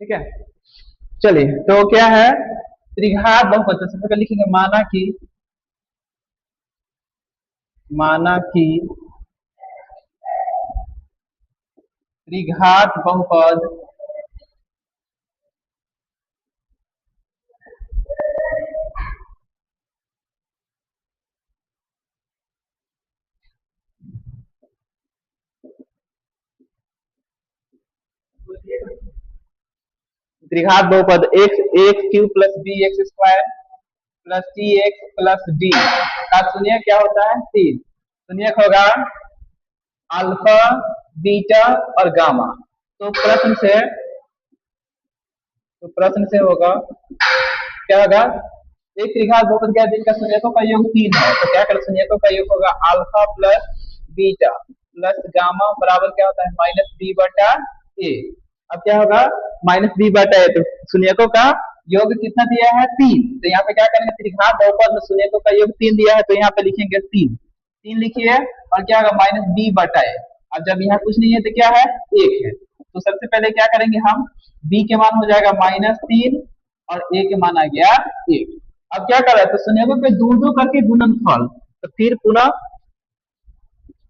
ठीक है। चलिए तो क्या है त्रिघात बहुपद। तो सबसे पहले लिखेंगे माना कि त्रिघात बहुपद त्रिघात बहुपद x x cube plus b x square plus c x plus d का शून्य क्या होता है 3। शून्य होगा अल्फा बीटा और गामा। तो प्रश्न से होगा क्या होगा एक त्रिघात बहुपद क्या है जिनका शून्यकों का योग 3 है। तो क्या कर शून्यकों का योग होगा alpha plus beta plus gamma बराबर क्या होता है माइनस बी बटा ए। अब क्या होगा माइनस बी बटा ए। तो शून्यकों का योग कितना दिया है 3। तो यहाँ पे क्या करेंगे त्रिघात बहुपद में शून्यकों का योग 3 दिया है तो यहाँ पे लिखेंगे 3। 3 लिखिए और क्या होगा माइनस बी बटा ए। अब जब यहाँ कुछ नहीं है तो क्या है 1 है। तो सबसे पहले क्या करेंगे हम बी के मान हो जाएगा -3 और ए के मान आ गया 1। अब क्या कर रहा है तो शून्यकों पे दो दो करके गुणनफल। तो फिर पुनः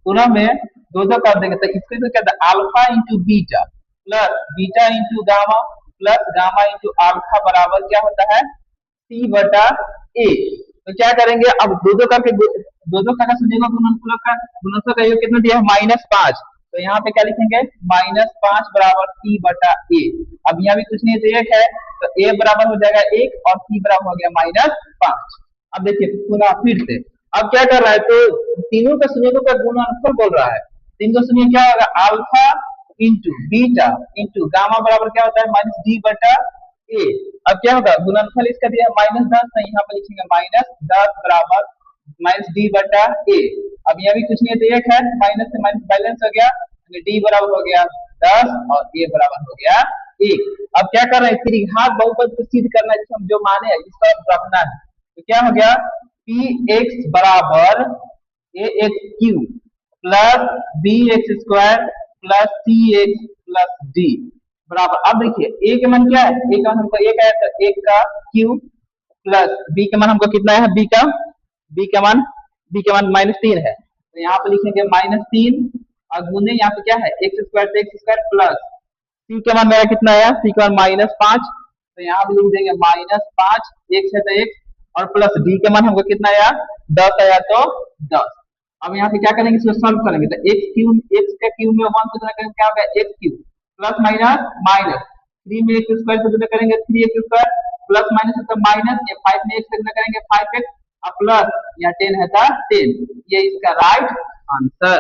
पुनः में दो दो कर देंगे तो इसके तो कहते हैं alpha into beta plus beta into gamma plus gamma into alpha बराबर क्या होता है सी बटा ए। तो क्या करेंगे अब दो दो का शून्य का गुणनफल का योग कितना दिया है -5। तो यहाँ पे क्या लिखेंगे -5 बराबर सी बटा ए। अब यहाँ भी कुछ नहीं तो 1 है तो ए बराबर हो जाएगा 1 और सी बराबर हो गया -5। अब देखिए पुनः फिर से अब क्या कर रहा है तो तीनों का शून्यों का गुणनफल बोल रहा है। तीन का शून्य क्या होगा alpha into beta into gamma बराबर क्या होता है -d बटा ए। अब क्या होगा गुणनफल इसका दिया है -10 तो यहाँ पर लिखेंगे -10 बराबर -d बटा ए। अब यहाँ भी कुछ नहीं है तो 1 है माइनस से माइनस बैलेंस हो गया डी बराबर हो गया 10 और ए बराबर हो गया 1। अब क्या कर रहे हैं त्रिघात बहुपद को सिद्ध करना है जिसको हम जो माने हैं इसको रखना है। तो क्या हो गया पी एक्स बराबर a x cube plus b x square plus c x plus d बराबर। अब देखिए ए के मान क्या है ए का मान हमको 1 आया तो 1 का क्यू प्लस बी का मान हमको कितना है बी का मान -3 है। तो यहाँ पे लिखेंगे -3 और गुने यहाँ पे क्या है एक्स स्क्वायर से एक्स स्क्वायर प्लस सी का मान मेरा कितना आया सी का मान -5। तो यहाँ पे लिख देंगे -5 x है तो x और प्लस डी का मान हमको कितना आया 10 आया तो 10। अब यहाँ पे क्या करेंगे इसको सॉल्व करेंगे तो x के क्यूब में 1 को करेंगे क्या होगा x cube plus minus minus 3 में x स्क्वायर को गुना करेंगे 3x स्क्वायर प्लस माइनस है तो माइनस ये 5 में x से गुना करेंगे 5x और प्लस या 10 है तो 10। ये इसका राइट आंसर।